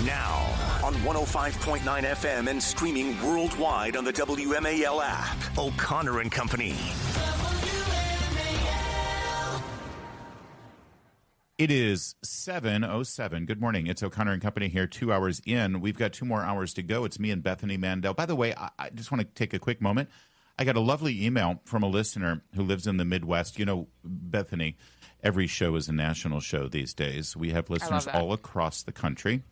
Now, on 105.9 FM and streaming worldwide on the WMAL app. O'Connor and Company. It is 7:07. Good morning. It's O'Connor and Company here, 2 hours in. We've got 2 more hours to go. It's me and Bethany Mandel. By the way, I just want to take a quick moment. I got a lovely email from a listener who lives in the Midwest. You know, Bethany, every show is a national show these days. We have listeners all across the country.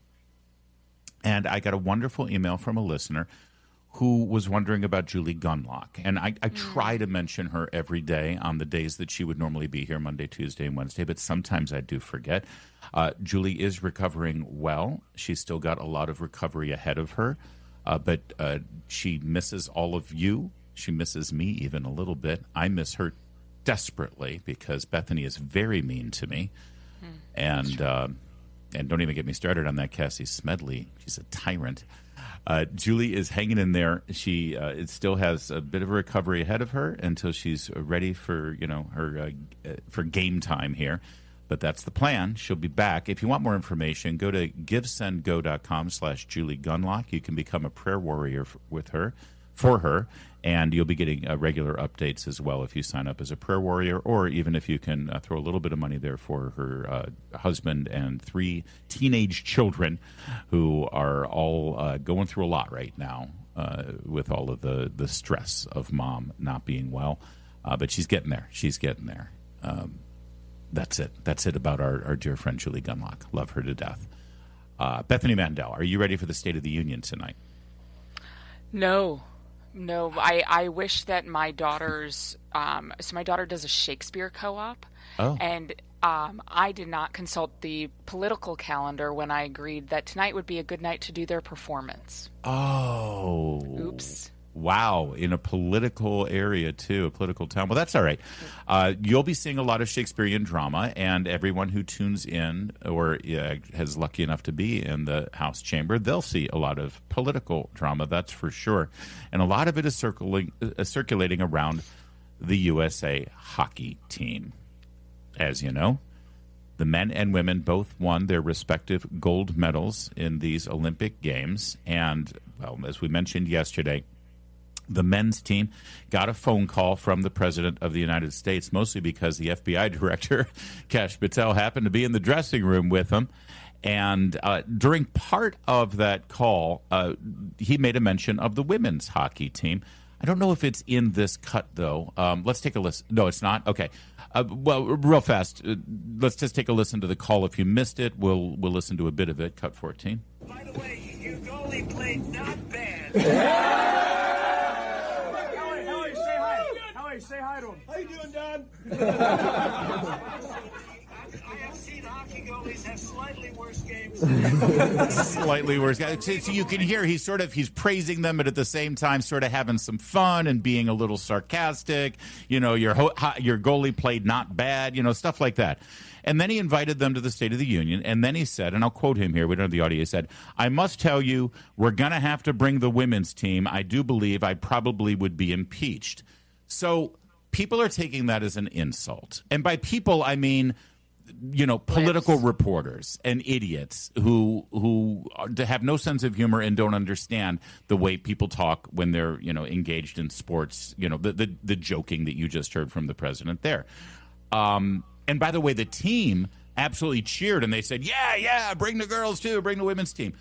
And I got a wonderful email from a listener who was wondering about Julie Gunlock. And I try to mention her every day on the days that she would normally be here, Monday, Tuesday, and Wednesday, but sometimes I do forget. Julie is recovering well. She's still got a lot of recovery ahead of her, but she misses all of you. She misses me even a little bit. I miss her desperately because Bethany is very mean to me. And don't even get me started on that Cassie Smedley. She's a tyrant. Julie is hanging in there. She it still has a bit of a recovery ahead of her until she's ready for her for game time here. But that's the plan. She'll be back. If you want more information, go to givesendgo.com/Julie Gunlock. You can become a prayer warrior for her, and you'll be getting regular updates as well if you sign up as a prayer warrior, or even if you can throw a little bit of money there for her husband and 3 teenage children who are all going through a lot right now with all of the stress of mom not being well. But she's getting there. She's getting there. That's it. That's it about our dear friend Julie Gunlock. Love her to death. Bethany Mandel, are you ready for the State of the Union tonight? No, I wish that my daughter's, so my daughter does a Shakespeare co-op, and I did not consult the political calendar when I agreed that tonight would be a good night to do their performance. Oh. Oops. Wow, in a political area, too, a political town. Well, that's all right. You'll be seeing a lot of Shakespearean drama, and everyone who tunes in or is lucky enough to be in the House chamber, they'll see a lot of political drama, that's for sure. And a lot of it is circulating around the USA hockey team. As you know, the men and women both won their respective gold medals in these Olympic Games. And, well, as we mentioned yesterday, the men's team got a phone call from the President of the United States, mostly because the FBI director, Kash Patel, happened to be in the dressing room with them. And during part of that call, he made a mention of the women's hockey team. I don't know if it's in this cut, though. Let's take a listen. No, it's not? Okay. Well, real fast, let's just take a listen to the call. If you missed it, we'll listen to a bit of it. Cut 14. By the way, your goalie played not bad. Say hi to him. How you doing, Don? I have seen hockey goalies have slightly worse games. Slightly worse. So you can hear he's praising them, but at the same time sort of having some fun and being a little sarcastic. You know, your goalie played not bad, stuff like that. And then he invited them to the State of the Union, and then he said, and I'll quote him here, we don't have the audio, he said, "I must tell you, we're going to have to bring the women's team. I do believe I probably would be impeached." So people are taking that as an insult. And by people, I mean, political reporters and idiots who have no sense of humor and don't understand the way people talk when they're, engaged in sports, the joking that you just heard from the president there. And by the way, the team absolutely cheered and they said, yeah, bring the girls too, bring the women's team.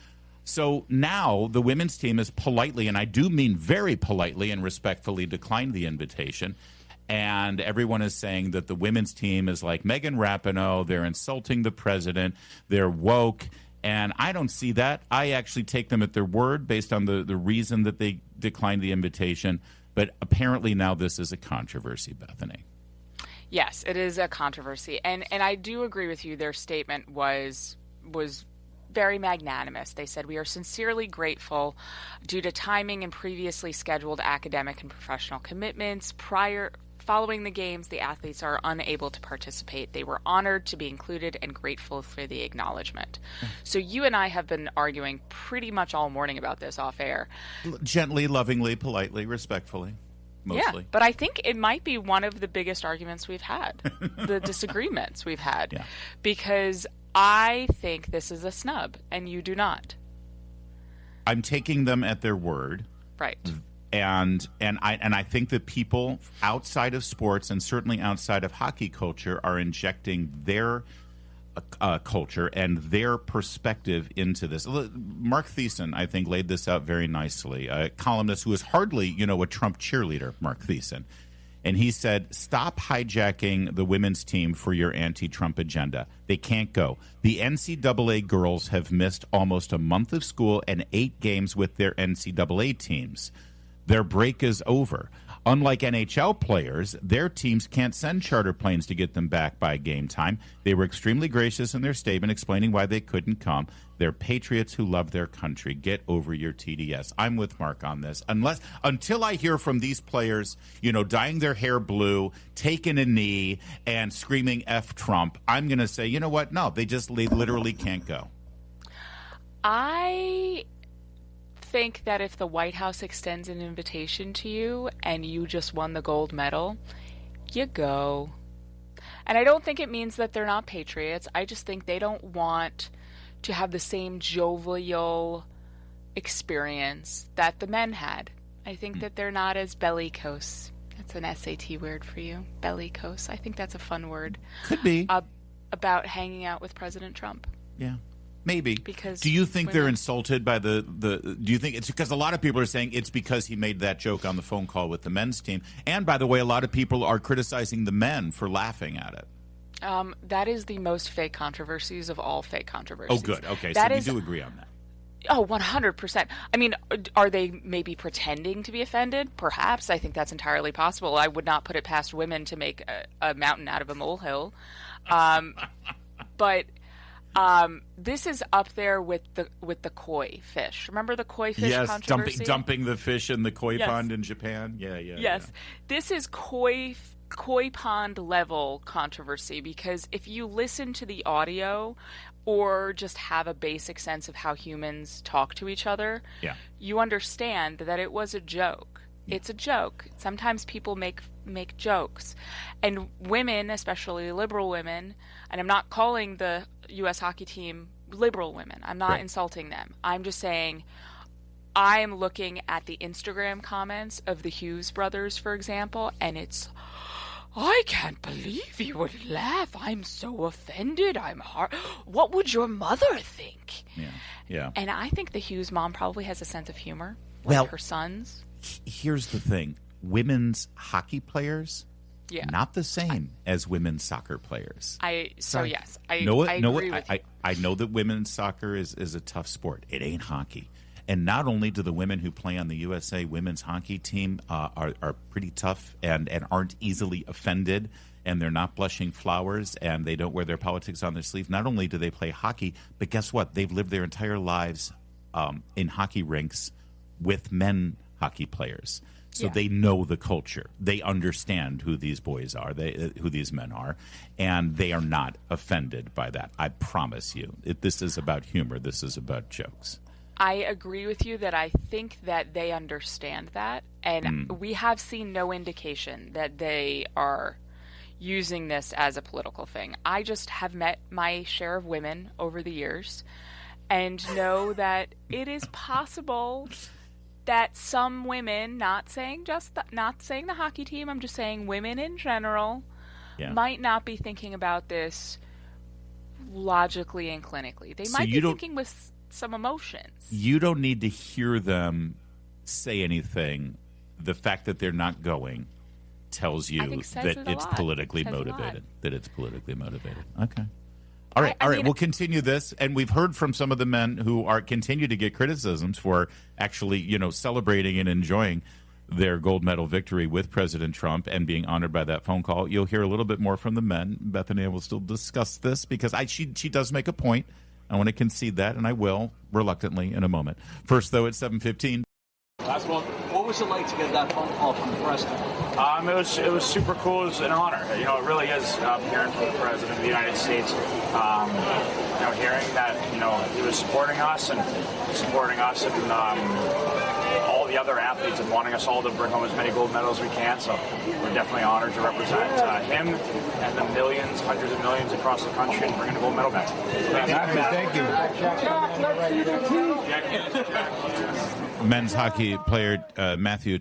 So now the women's team is politely, and I do mean very politely and respectfully, declined the invitation. And everyone is saying that the women's team is like Megan Rapinoe. They're insulting the president. They're woke. And I don't see that. I actually take them at their word based on the reason that they declined the invitation. But apparently now this is a controversy, Bethany. Yes, it is a controversy. And I do agree with you. Their statement was very magnanimous. They said, "We are sincerely grateful due to timing and previously scheduled academic and professional commitments. Following the games, the athletes are unable to participate. They were honored to be included and grateful for the acknowledgement." So you and I have been arguing pretty much all morning about this off air. Gently, lovingly, politely, respectfully. Mostly. Yeah, but I think it might be one of the biggest arguments we've had, the disagreements we've had, because I think this is a snub, and you do not. I'm taking them at their word. Right. And I think that people outside of sports and certainly outside of hockey culture are injecting their culture and their perspective into this. Mark Thiessen, I think, laid this out very nicely. A columnist who is hardly, a Trump cheerleader, Mark Thiessen. And he said, stop hijacking the women's team for your anti-Trump agenda. They can't go. The NCAA girls have missed almost a month of school and 8 games with their NCAA teams. Their break is over. Unlike NHL players, their teams can't send charter planes to get them back by game time. They were extremely gracious in their statement explaining why they couldn't come. They're patriots who love their country. Get over your TDS. I'm with Mark on this. Until I hear from these players, dyeing their hair blue, taking a knee, and screaming F Trump, I'm going to say, you know what? No, they literally can't go. I think that if the White House extends an invitation to you and you just won the gold medal, you go. And I don't think it means that they're not patriots. I just think they don't want to have the same jovial experience that the men had. I think that they're not as bellicose. That's an SAT word for you, bellicose. I think that's a fun word. Could be. About hanging out with President Trump. Yeah. Maybe. Because do you think they're insulted by do you think it's because a lot of people are saying it's because he made that joke on the phone call with the men's team? And by the way, a lot of people are criticizing the men for laughing at it. That is the most fake controversies of all fake controversies. Oh, good. Okay. So we do agree on that. Oh, 100%. I mean, are they maybe pretending to be offended? Perhaps. I think that's entirely possible. I would not put it past women to make a mountain out of a molehill. But this is up there with the koi fish. Remember the koi fish controversy? Yes, dumping the fish in the koi pond in Japan. Yeah. Yes, yeah. This is koi pond level controversy, because if you listen to the audio or just have a basic sense of how humans talk to each other, you understand that it was a joke. It's a joke. Sometimes people make jokes. And women, especially liberal women, and I'm not calling the U.S. hockey team liberal women. I'm not insulting them. I'm just saying I am looking at the Instagram comments of the Hughes brothers, for example, and it's, I can't believe you would laugh. I'm so offended. What would your mother think? Yeah. And I think the Hughes mom probably has a sense of humor with her sons. Here's the thing. Women's hockey players, not the same as women's soccer players. I agree with you. I know that women's soccer is a tough sport. It ain't hockey. And not only do the women who play on the USA women's hockey team are pretty tough and aren't easily offended, and they're not blushing flowers, and they don't wear their politics on their sleeve. Not only do they play hockey, but guess what? They've lived their entire lives in hockey rinks with men hockey players. So they know the culture. They understand who these boys are, who these men are, and they are not offended by that. I promise you. This is about humor. This is about jokes. I agree with you that I think that they understand that, and we have seen no indication that they are using this as a political thing. I just have met my share of women over the years and know that it is possible that some women, not saying the hockey team, I'm just saying women in general, might not be thinking about this logically and clinically. They might be thinking with some emotions. You don't need to hear them say anything. The fact that they're not going tells you that it's politically motivated. That it's politically motivated. Okay. All right. We'll continue this, and we've heard from some of the men who continue to get criticisms for actually, celebrating and enjoying their gold medal victory with President Trump and being honored by that phone call. You'll hear a little bit more from the men. Bethany will still discuss this because she does make a point. I want to concede that, and I will reluctantly in a moment. First, though, it's 7:15. Last one. What was it like to get that phone call from the president? It was super cool. It was an honor. It really is hearing from the president of the United States. Hearing that he was supporting us and all the other athletes and wanting us all to bring home as many gold medals as we can. So we're definitely honored to represent him and the millions, hundreds of millions across the country and bring in a gold medal back. Thank you. Men's hockey player Matthew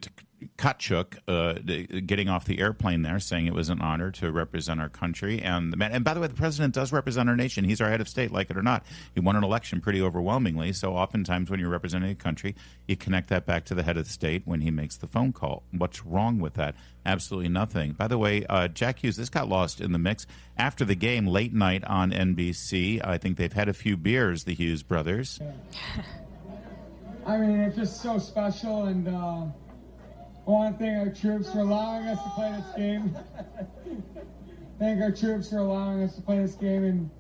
Tkachuk getting off the airplane there, saying it was an honor to represent our country. And by the way, the president does represent our nation. He's our head of state, like it or not. He won an election pretty overwhelmingly. So oftentimes when you're representing a country, you connect that back to the head of state when he makes the phone call. What's wrong with that? Absolutely nothing. By the way, Jack Hughes, this got lost in the mix. After the game, late night on NBC, I think they've had a few beers, the Hughes brothers. I mean, it's just so special, and I want to thank our troops for allowing us to play this game. Thank our troops for allowing us to play this game, and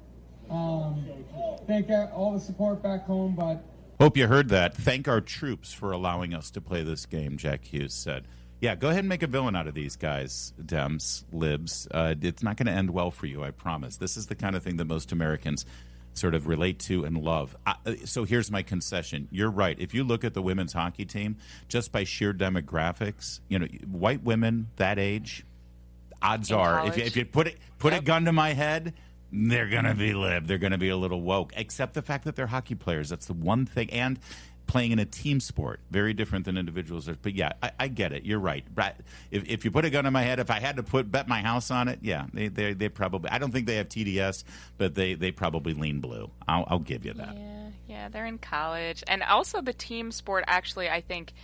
thank all the support back home. But hope you heard that. Thank our troops for allowing us to play this game, Jack Hughes said. Yeah, go ahead and make a villain out of these guys, Dems, Libs. It's not going to end well for you, I promise. This is the kind of thing that most Americans sort of relate to and love. So here's my concession. You're right. If you look at the women's hockey team, just by sheer demographics, white women that age, odds are, if you put a gun to my head, they're going to be lib. They're going to be a little woke, except the fact that they're hockey players. That's the one thing. And playing in a team sport, very different than individuals. But yeah, I get it. You're right. If you put a gun on my head, if I had to bet my house on it, yeah, they probably. I don't think they have TDS, but they probably lean blue. I'll give you that. Yeah, they're in college, and also the team sport. Actually, I think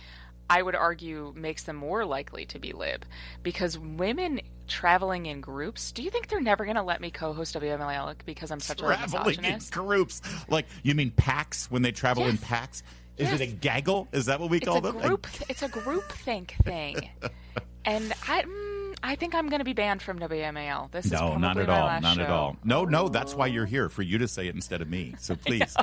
I would argue makes them more likely to be lib, because women traveling in groups. Do you think they're never going to let me co-host WMAL because I'm such a misogynist? Traveling in groups, like you mean packs when they travel in packs? Is it a gaggle? Is that what we call them? It's a groupthink thing. And I think I'm going to be banned from WMAL. This is probably not at my all. last Not show. at all. No, that's why you're here, for you to say it instead of me. So please.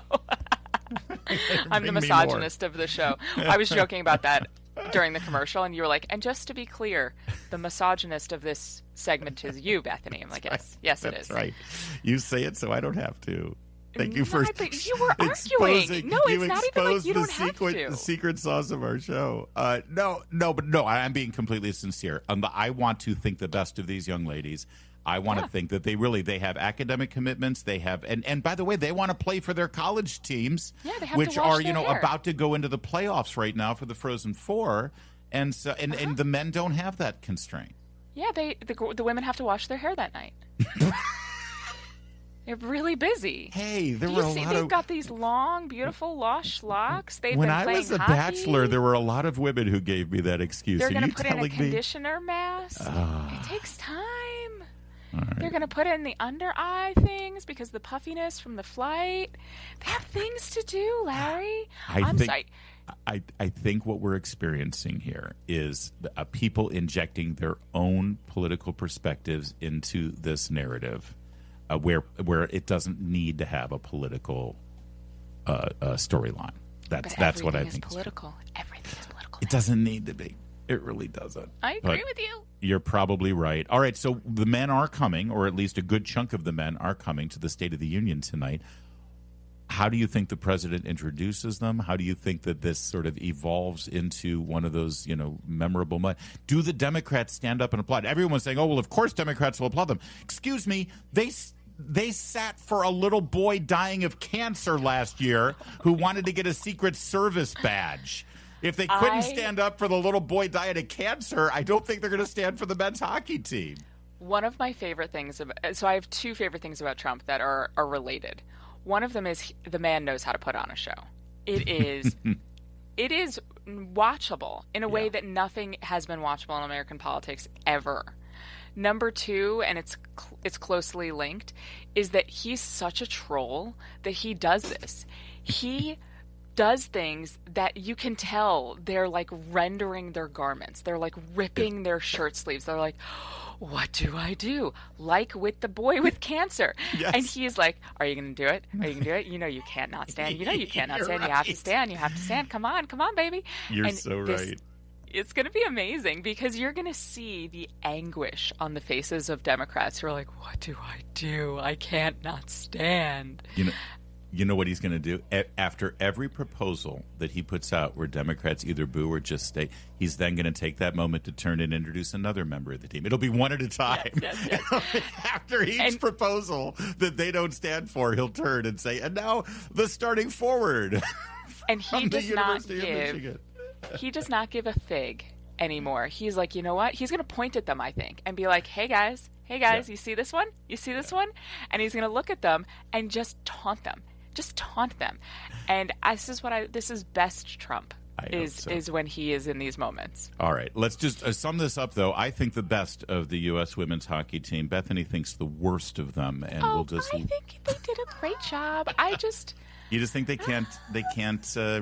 I'm the misogynist of the show. I was joking about that during the commercial, and you were like, and just to be clear, the misogynist of this segment is you, Bethany. I'm like, yes, it is. That's right. You say it so I don't have to. Thank you for but you were arguing. No, it's not even like you don't have to. The secret sauce of our show. No, I'm being completely sincere. I want to think the best of these young ladies. I want to think that they have academic commitments. They have, and by the way, they want to play for their college teams, which are about to go into the playoffs right now for the Frozen Four, and so and the men don't have that constraint. Yeah, the women have to wash their hair that night. They're really busy. Hey, they've got these long, beautiful, lush locks. When I was a bachelor, there were a lot of women who gave me that excuse. They're going to put in a conditioner mask. It takes time. Right. They're going to put in the under eye things because the puffiness from the flight. They have things to do, Larry. I'm sorry. I think what we're experiencing here is people injecting their own political perspectives into this narrative. Where it doesn't need to have a political storyline. That's what I think. Everything is political. It doesn't need to be. It really doesn't. I agree with you. You're probably right. All right, so the men are coming, or at least a good chunk of the men are coming to the State of the Union tonight. How do you think the president introduces them? How do you think that this sort of evolves into one of those, memorable moments? Do the Democrats stand up and applaud? Everyone's saying, oh, well, of course Democrats will applaud them. Excuse me, they sat for a little boy dying of cancer last year who wanted to get a Secret Service badge. If they couldn't stand up for the little boy dying of cancer, I don't think they're going to stand for the men's hockey team. One of my favorite things so I have two favorite things about Trump that are related. One of them is the man knows how to put on a show. It is watchable in a way that nothing has been watchable in American politics ever. Number two, and it's closely linked, is that he's such a troll that he does this. He does things that you can tell they're like rendering their garments. They're like ripping their shirt sleeves. They're like, what do I do? Like with the boy with cancer. Yes. And he's like, are you going to do it? Are you going to do it? You can't not stand. You can't not stand. Right. You have to stand. You have to stand. Come on, baby. You're so right. It's going to be amazing because you're going to see the anguish on the faces of Democrats who are like, what do I do? I can't not stand. You know what he's going to do? After every proposal that he puts out where Democrats either boo or just stay, he's then going to take that moment to turn and introduce another member of the team. It'll be one at a time. Yes. After each proposal that they don't stand for, he'll turn and say, and now the starting forward. And he does not give a fig anymore. He's like, you know what? He's going to point at them, I think, and be like, hey guys, Yeah. you see this one? You see this one? And he's going to look at them and just taunt them. And this is best Trump is when he is in these moments. All right. Let's just sum this up, though. I think the best of the U.S. women's hockey team. Bethany thinks the worst of them. And I think they did a great job. You just think they can't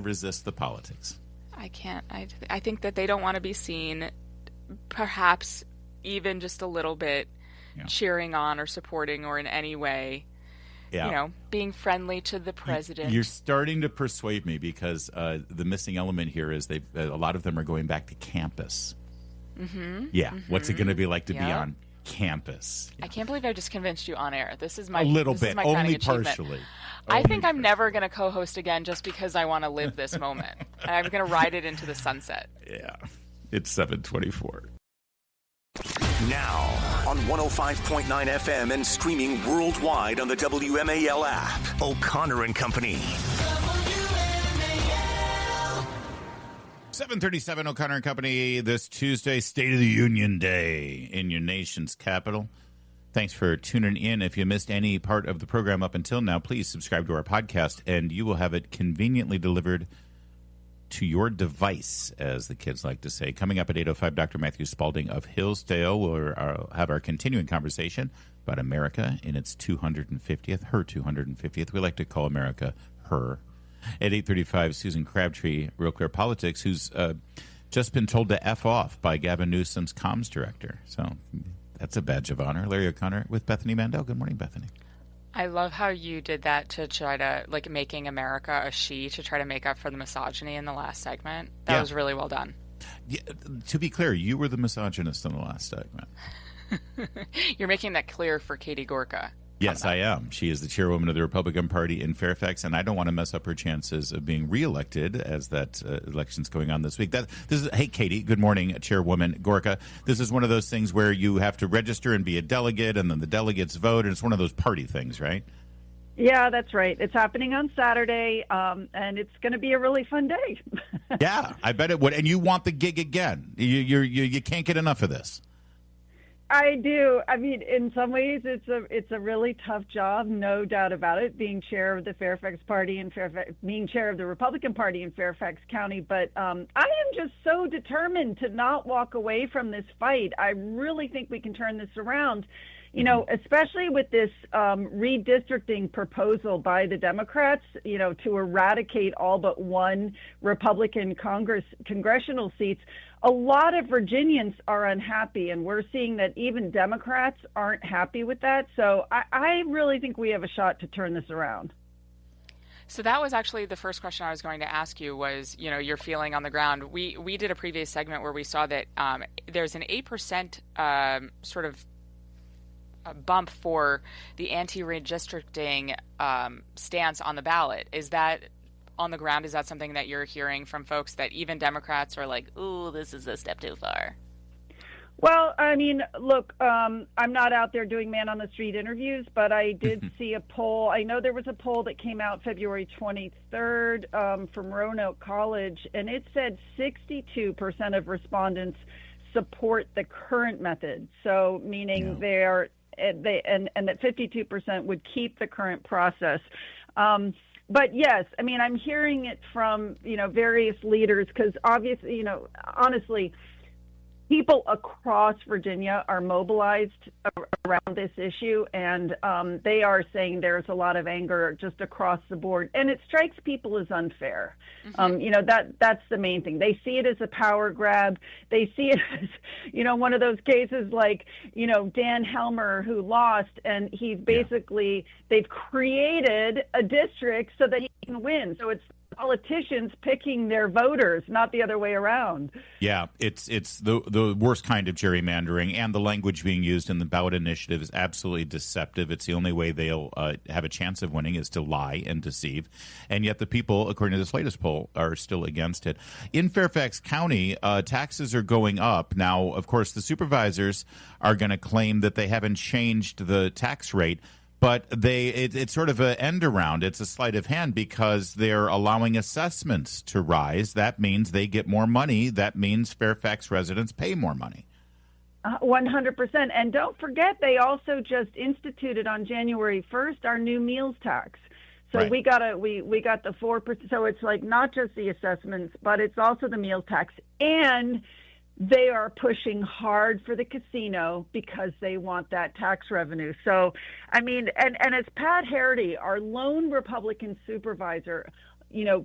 resist the politics. I can't. I think that they don't want to be seen, perhaps even just a little bit, cheering on or supporting or in any way, being friendly to the president. You're starting to persuade me because the missing element here is a lot of them are going back to campus. Mm-hmm. Yeah. Mm-hmm. What's it going to be like to be on campus? I can't believe I just convinced you on air. This is my only partially. I think I'm never going to co-host again just because I want to live this moment. I'm going to ride it into the sunset. Yeah. It's 7:24. Now on 105.9 FM and streaming worldwide on the WMAL app. O'Connor and Company. 7:37 O'Connor and Company this Tuesday, State of the Union Day in your nation's capital. Thanks for tuning in. If you missed any part of the program up until now, please subscribe to our podcast, and you will have it conveniently delivered to your device, as the kids like to say. Coming up at 8:05, Dr. Matthew Spalding of Hillsdale will have our continuing conversation about America in its 250th, her 250th. We like to call America her. At 8:35, Susan Crabtree, Real Clear Politics, who's just been told to F off by Gavin Newsom's comms director. So that's a badge of honor. Larry O'Connor with Bethany Mandel. Good morning, Bethany. I love how you did that to try to, making America a she, to try to make up for the misogyny in the last segment. That was really well done. Yeah, to be clear, you were the misogynist in the last segment. You're making that clear for Katie Gorka. Yes, I am. She is the chairwoman of the Republican Party in Fairfax, and I don't want to mess up her chances of being reelected as that election's going on this week. Hey, Katie, good morning, Chairwoman Gorka. This is one of those things where you have to register and be a delegate, and then the delegates vote, and it's one of those party things, right? Yeah, that's right. It's happening on Saturday, and it's going to be a really fun day. Yeah, I bet it would. And you want the gig again. You can't get enough of this. I do. I mean, in some ways, it's a really tough job, no doubt about it, being chair of the Fairfax Party and being chair of the Republican Party in Fairfax County. But I am just so determined to not walk away from this fight. I really think we can turn this around. Especially with this redistricting proposal by the Democrats, to eradicate all but one Republican congressional seats. A lot of Virginians are unhappy, and we're seeing that even Democrats aren't happy with that. So I really think we have a shot to turn this around. So that was actually the first question I was going to ask you was, your feeling on the ground. We did a previous segment where we saw that there's an 8% sort of bump for the anti-redistricting stance on the ballot. Is that on the ground? Is that something that you're hearing from folks, that even Democrats are like, ooh, this is a step too far? Well, I mean, look, I'm not out there doing man-on-the-street interviews, but I did see a poll. I know there was a poll that came out February 23rd from Roanoke College, and it said 62% of respondents support the current method. So meaning and that 52% would keep the current process. But yes, I mean, I'm hearing it from, various leaders, because obviously, honestly, people across Virginia are mobilized around this issue, and they are saying there's a lot of anger just across the board, and it strikes people as unfair. Mm-hmm. That's the main thing. They see it as a power grab. They see it as, one of those cases like, Dan Helmer, who lost, and he's basically, they've created a district so that he can win. So it's politicians picking their voters, not the other way around. Yeah, it's the worst kind of gerrymandering, and the language being used in the ballot initiative is absolutely deceptive. It's the only way they'll have a chance of winning is to lie and deceive, and yet the people, according to this latest poll, are still against it. In Fairfax County, taxes are going up. Now, of course, the supervisors are going to claim that they haven't changed the tax rate, but it's sort of an end around. It's a sleight of hand because they're allowing assessments to rise. That means they get more money. That means Fairfax residents pay more money. 100%. And don't forget, they also just instituted on January 1st our new meals tax. So right. we got the 4%. So it's like not just the assessments, but it's also the meals tax. And they are pushing hard for the casino because they want that tax revenue. So, I mean, and as Pat Harity, our lone Republican supervisor,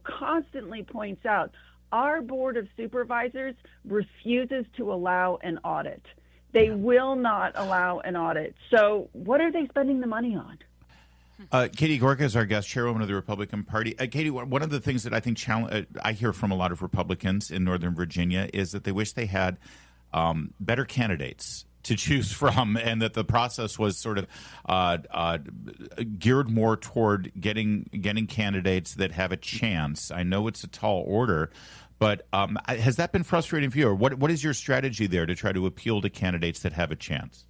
constantly points out, our Board of Supervisors refuses to allow an audit. They will not allow an audit. So what are they spending the money on? Katie Gorka is our guest, chairwoman of the Republican Party. Katie, one of the things that I think I hear from a lot of Republicans in Northern Virginia is that they wish they had better candidates to choose from, and that the process was sort of geared more toward getting candidates that have a chance. I know it's a tall order, but has that been frustrating for you? Or what is your strategy there to try to appeal to candidates that have a chance?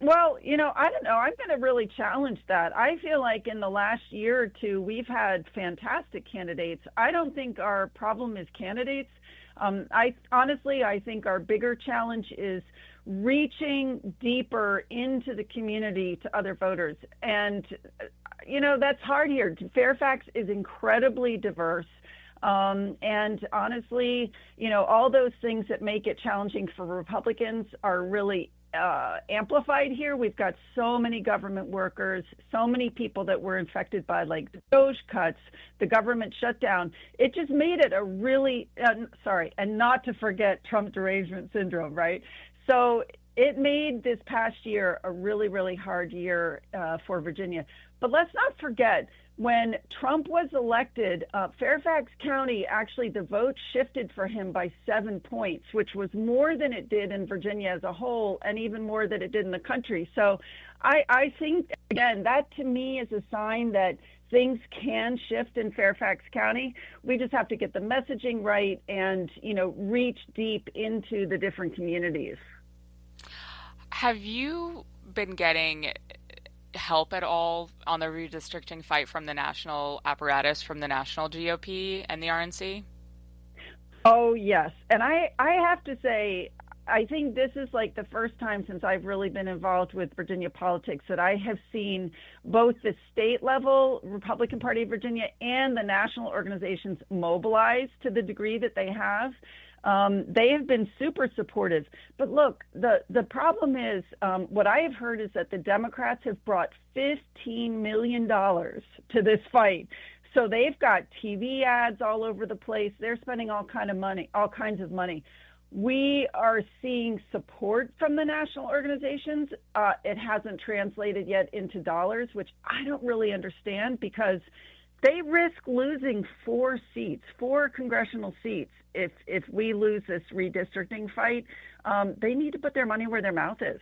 Well, I don't know. I'm going to really challenge that. I feel like in the last year or two, we've had fantastic candidates. I don't think our problem is candidates. I think our bigger challenge is reaching deeper into the community to other voters. And, that's hard here. Fairfax is incredibly diverse. And honestly, all those things that make it challenging for Republicans are really amplified here. We've got so many government workers, so many people that were infected by like the DOGE cuts, the government shutdown. It just made it a really, and not to forget Trump derangement syndrome, right? So it made this past year a really, really hard year for Virginia. But let's not forget, when Trump was elected, Fairfax County, actually the vote shifted for him by 7 points, which was more than it did in Virginia as a whole, and even more than it did in the country. So I think, again, that to me is a sign that things can shift in Fairfax County. We just have to get the messaging right and, reach deep into the different communities. Have you been getting help at all on the redistricting fight from the national apparatus, from the national GOP and the RNC? Oh, yes. And I have to say, I think this is like the first time since I've really been involved with Virginia politics that I have seen both the state level Republican Party of Virginia and the national organizations mobilize to the degree that they have. They have been super supportive. But look, the problem is, what I have heard is that the Democrats have brought $15 million to this fight. So they've got TV ads all over the place. They're spending all kinds of money. We are seeing support from the national organizations. It hasn't translated yet into dollars, which I don't really understand, because they risk losing 4 congressional seats. If we lose this redistricting fight, they need to put their money where their mouth is.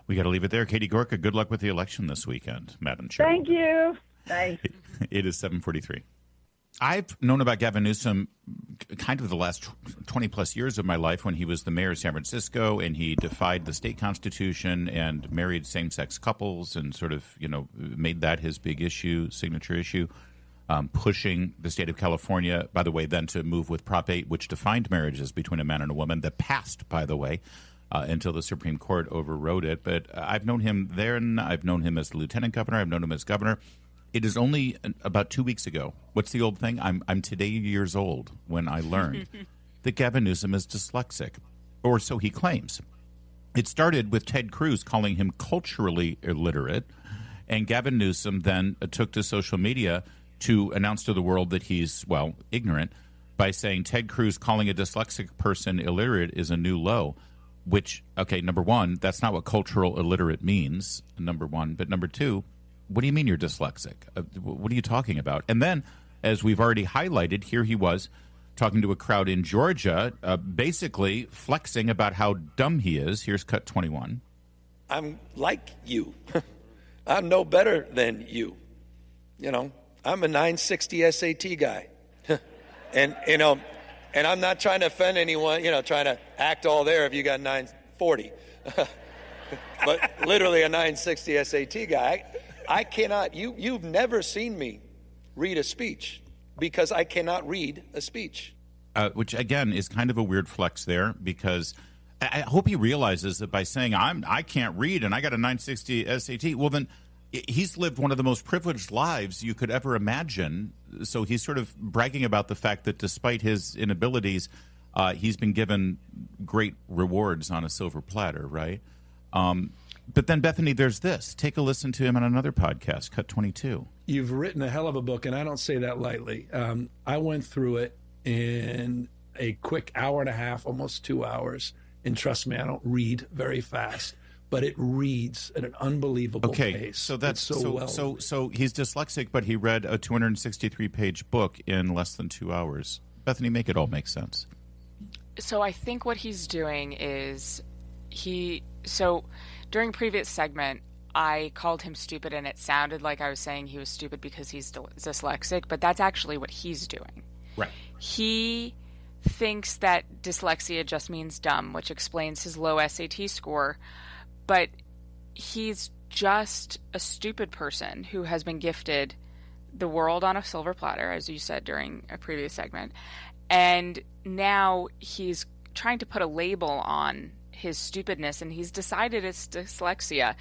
We got to leave it there. Katie Gorka, good luck with the election this weekend, Madam Chair. Thank you. Thanks. It is 7:43. I've known about Gavin Newsom kind of the last 20-plus years of my life, when he was the mayor of San Francisco and he defied the state constitution and married same-sex couples and sort of, made that his big issue, signature issue, pushing the state of California, by the way, then to move with Prop 8, which defined marriages between a man and a woman, that passed, by the way, until the Supreme Court overrode it. But I've known him then. I've known him as the lieutenant governor. I've known him as governor. It is only about 2 weeks ago. What's the old thing? I'm today years old when I learned that Gavin Newsom is dyslexic, or so he claims. It started with Ted Cruz calling him culturally illiterate, and Gavin Newsom then took to social media to announce to the world that he's, ignorant, by saying Ted Cruz calling a dyslexic person illiterate is a new low, which, okay, number one, that's not what cultural illiterate means, number one. But number two, what do you mean you're dyslexic? What are you talking about? And then, as we've already highlighted, here he was talking to a crowd in Georgia, basically flexing about how dumb he is. Here's cut 21. I'm like you. I'm no better than you. You know, I'm a 960 SAT guy. And, you know, and I'm not trying to offend anyone, you know, trying to act all there if you got 940. But literally a 960 SAT guy. I cannot, you've never seen me read a speech because I cannot read a speech. Which, again, is kind of a weird flex there, because I hope he realizes that by saying I can't read and I got a 960 SAT, well, then he's lived one of the most privileged lives you could ever imagine. So he's sort of bragging about the fact that despite his inabilities, he's been given great rewards on a silver platter, right? But then, Bethany, there's this. Take a listen to him on another podcast, Cut 22. You've written a hell of a book, and I don't say that lightly. I went through it in a quick hour and a half, almost 2 hours. And trust me, I don't read very fast, but it reads at an unbelievable pace. So that's so he's dyslexic, but he read a 263-page book in less than 2 hours. Bethany, make it all make sense. So I think what he's doing is during previous segment, I called him stupid, and it sounded like I was saying he was stupid because he's dyslexic, but that's actually what he's doing. Right. He thinks that dyslexia just means dumb, which explains his low SAT score, but he's just a stupid person who has been gifted the world on a silver platter, as you said during a previous segment, and now he's trying to put a label on his stupidness, and he's decided it's dyslexia.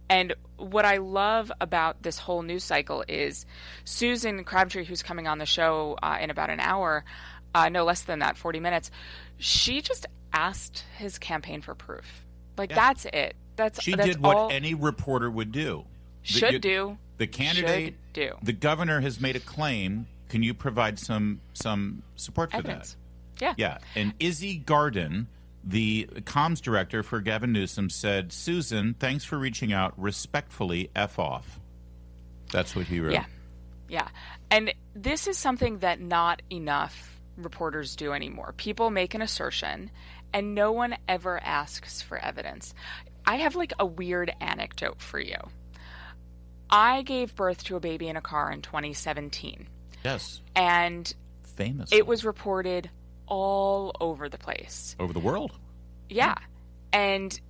And what I love about this whole news cycle is Susan Crabtree, who's coming on the show in about an hour, no less than that, 40 minutes, she just asked his campaign for proof. That's it. She did what any reporter would do. The candidate, the governor has made a claim. Can you provide some support for evidence? That? Yeah. And Izzy Garden, the comms director for Gavin Newsom, said, Susan, thanks for reaching out. Respectfully, F off. That's what he wrote. Yeah. And this is something that not enough reporters do anymore. People make an assertion, and no one ever asks for evidence. I have a weird anecdote for you. I gave birth to a baby in a car in 2017. Yes. And famous. It was reported all over the place. Over the world. Yeah. And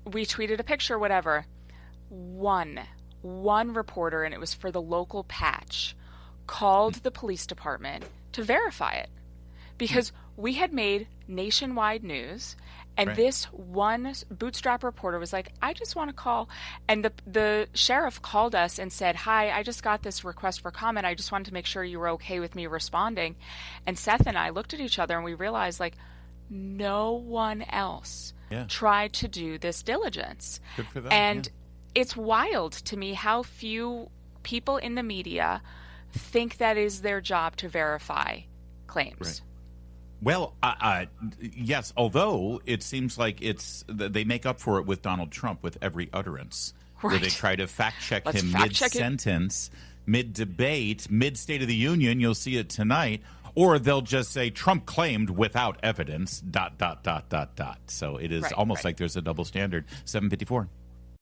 we tweeted a picture, whatever. One reporter, and it was for the local patch, called the police department to verify it. Because we had made nationwide news, and this one bootstrap reporter was like, I just want to call. And the sheriff called us and said, hi, I just got this request for comment. I just wanted to make sure you were okay with me responding. And Seth and I looked at each other, and we realized, no one else tried to do this diligence. Good for them. And it's wild to me how few people in the media think that is their job to verify claims. Right. Well, yes, although it seems like they make up for it with Donald Trump with every utterance, where they try to fact-check him mid-sentence, mid-debate, mid-State of the Union, you'll see it tonight, or they'll just say, Trump claimed without evidence, ... So it is almost like there's a double standard. 7:54.